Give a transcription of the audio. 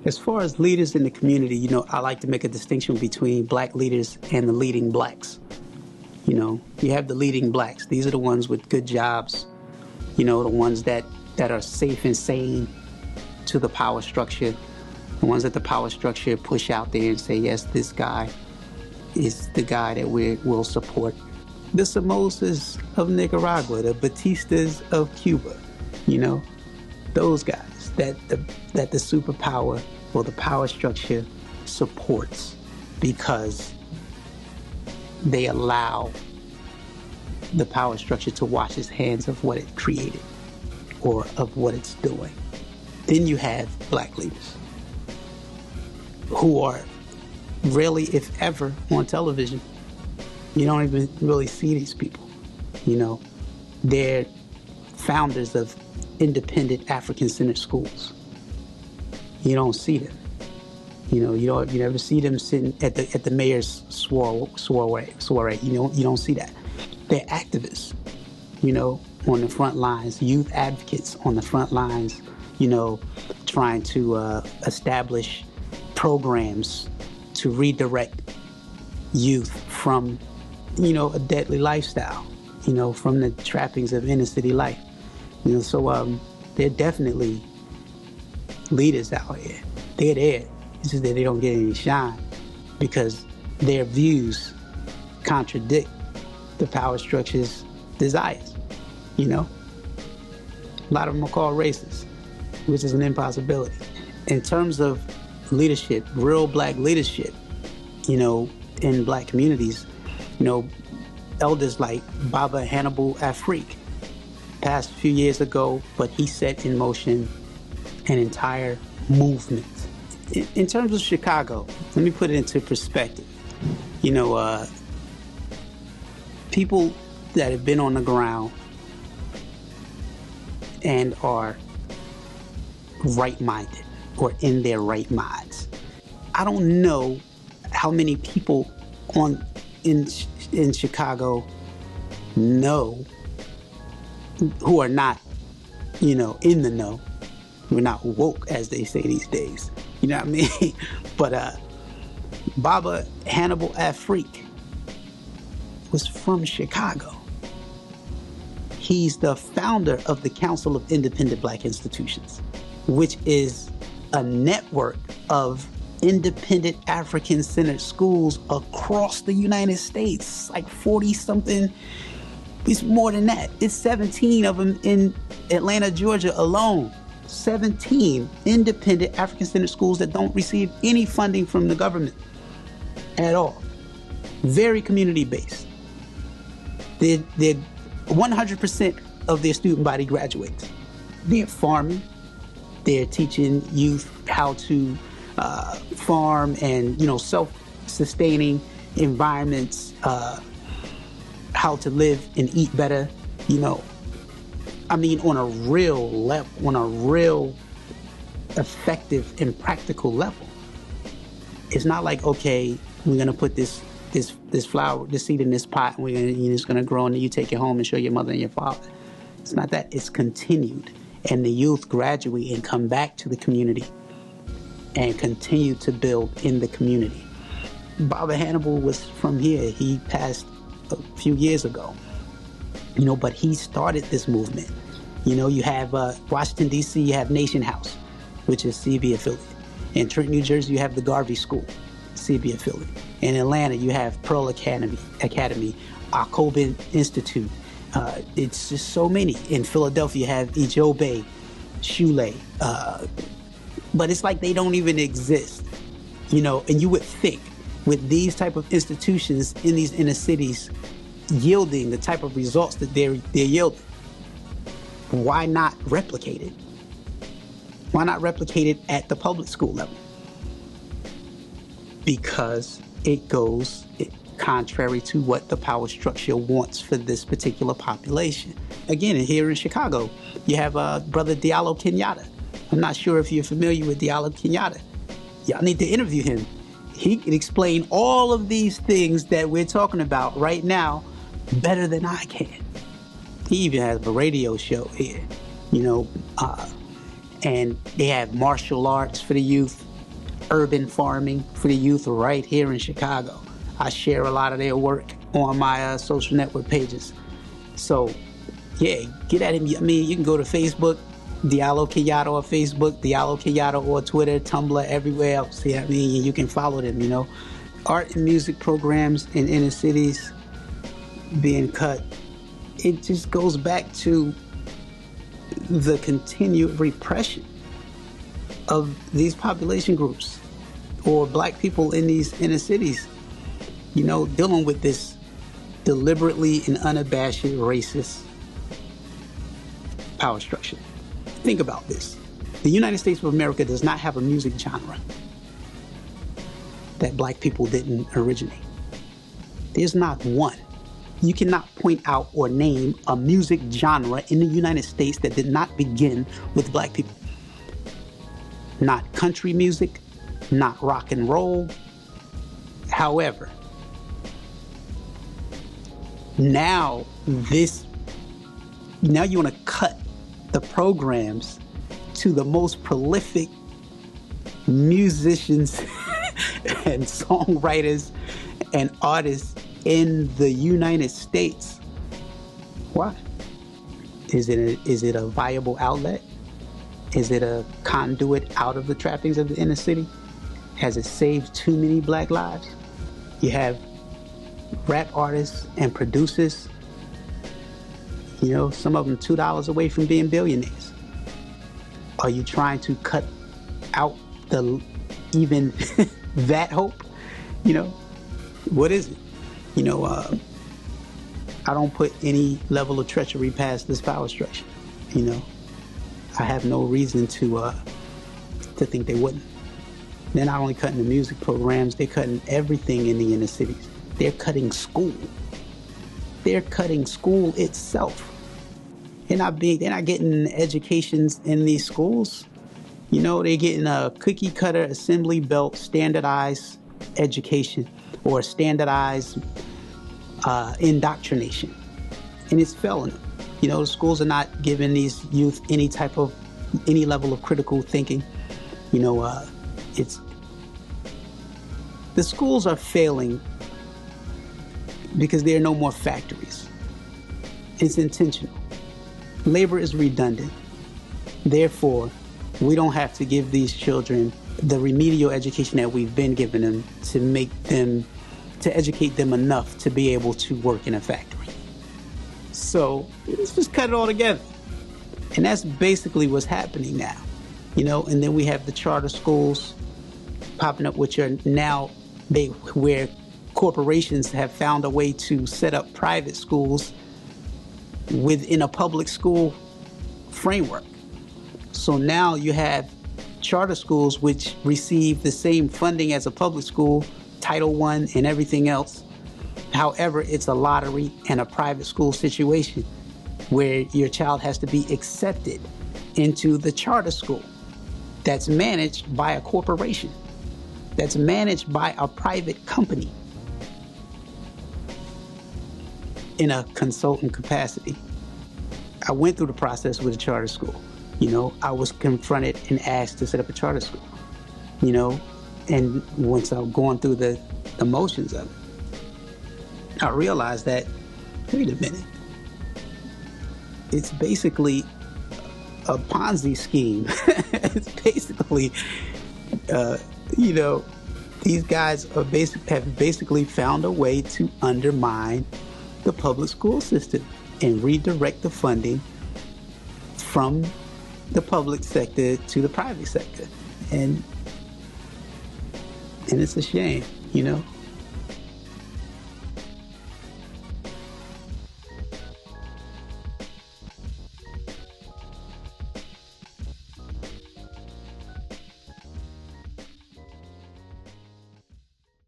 As far as leaders in the community, you know, I like to make a distinction between black leaders and the leading blacks. You know, you have the leading blacks. These are the ones with good jobs, you know, the ones that are safe and sane to the power structure, the ones that the power structure push out there and say, yes, this guy is the guy that we'll support. The Somozas of Nicaragua, the Batistas of Cuba, you know, those guys that the superpower or the power structure supports because they allow the power structure to wash its hands of what it created or of what it's doing. Then you have black leaders who are rarely, if ever, on television. You don't even really see these people. You know, they're founders of independent African-centered schools. You don't see them. You know, you never see them sitting at the mayor's soiree. You don't see that. They're activists, you know, on the front lines, youth advocates on the front lines, you know, trying to establish programs to redirect youth from, you know, a deadly lifestyle, you know, from the trappings of inner city life. You know, so they're definitely leaders out here. They're there. It's just that they don't get any shine because their views contradict the power structure's desires, you know? A lot of them are called racist, which is an impossibility. In terms of leadership, real black leadership, you know, in black communities, you know, elders like Baba Hannibal Afrique passed a few years ago, but he set in motion an entire movement. In terms of Chicago, let me put it into perspective. You know, people that have been on the ground and are right-minded or in their right minds. I don't know how many people in Chicago know who are not, you know, in the know. We're not woke, as they say these days. You know what I mean? But Baba Hannibal Afrique was from Chicago. He's the founder of the Council of Independent Black Institutions, which is a network of independent African-centered schools across the United States, like 40-something. It's more than that. It's 17 of them in Atlanta, Georgia alone. 17 independent African-centered schools that don't receive any funding from the government at all. Very community-based. They're 100% of their student body graduates. They're farming. They're teaching youth how to farm and, you know, self-sustaining environments, how to live and eat better, you know. I mean, on a real level, on a real effective and practical level. It's not like, okay, we're gonna put this flower, this seed in this pot, and it's gonna grow, and then you take it home and show your mother and your father. It's not that. It's continued, and the youth graduate and come back to the community and continue to build in the community. Baba Hannibal was from here. He passed a few years ago. You know, but he started this movement. You know, you have Washington, D.C., you have Nation House, which is CB affiliate. In Trenton, New Jersey, you have the Garvey School, CB affiliate. In Atlanta, you have Pearl Academy, Akobin Institute. It's just so many. In Philadelphia, you have Ijobe, Shule. But it's like they don't even exist, you know, and you would think with these type of institutions in these inner cities yielding the type of results that they're yielding, why not replicate it? Why not replicate it at the public school level? Because it goes contrary to what the power structure wants for this particular population. Again, here in Chicago, you have Brother Diallo Kenyatta. I'm not sure if you're familiar with Diallo Kenyatta. Y'all need to interview him. He can explain all of these things that we're talking about right now better than I can. He even has a radio show here, you know, and they have martial arts for the youth. urban farming for the youth right here in Chicago. I share a lot of their work on my social network pages. So, yeah, get at him. I mean, you can go to Facebook, Diallo Kenyatta on Facebook, Diallo Kenyatta on Twitter, Tumblr, everywhere else. Yeah, I mean, you can follow them, you know. Art and music programs in inner cities being cut. It just goes back to the continued repression of these population groups or black people in these inner cities, you know, dealing with this deliberately and unabashed racist power structure. Think about this. The United States of America does not have a music genre that black people didn't originate. There's not one. You cannot point out or name a music genre in the United States that did not begin with black people. Not country music, not rock and roll. However, now you want to cut the programs to the most prolific musicians and songwriters and artists in the United States. Why? Is it a viable outlet? Is it a conduit out of the trappings of the inner city? Has it saved too many black lives? You have rap artists and producers, you know, some of them $2 away from being billionaires. Are you trying to cut out even that hope? You know, what is it? You know, I don't put any level of treachery past this power structure. You know, I have no reason to think they wouldn't. They're not only cutting the music programs, they're cutting everything in the inner cities. They're cutting school. They're cutting school itself. They're not getting educations in these schools. You know, they're getting a cookie cutter, assembly belt, standardized education or standardized indoctrination. And it's failing them. You know, the schools are not giving these youth any level of critical thinking. You know, the schools are failing because there are no more factories. It's intentional. Labor is redundant. Therefore, we don't have to give these children the remedial education that we've been giving them to educate them enough to be able to work in a factory. So let's just cut it all together. And that's basically what's happening now. You know, and then we have the charter schools popping up, which are now where corporations have found a way to set up private schools within a public school framework. So now you have charter schools which receive the same funding as a public school, Title I and everything else. However, it's a lottery and a private school situation where your child has to be accepted into the charter school that's managed by a corporation, that's managed by a private company in a consultant capacity. I went through the process with a charter school. You know, I was confronted and asked to set up a charter school. You know, and once I'm going through the motions of it, I realized that, wait a minute, it's basically a Ponzi scheme. It's basically, you know, these guys have basically found a way to undermine the public school system and redirect the funding from the public sector to the private sector. And it's a shame, you know.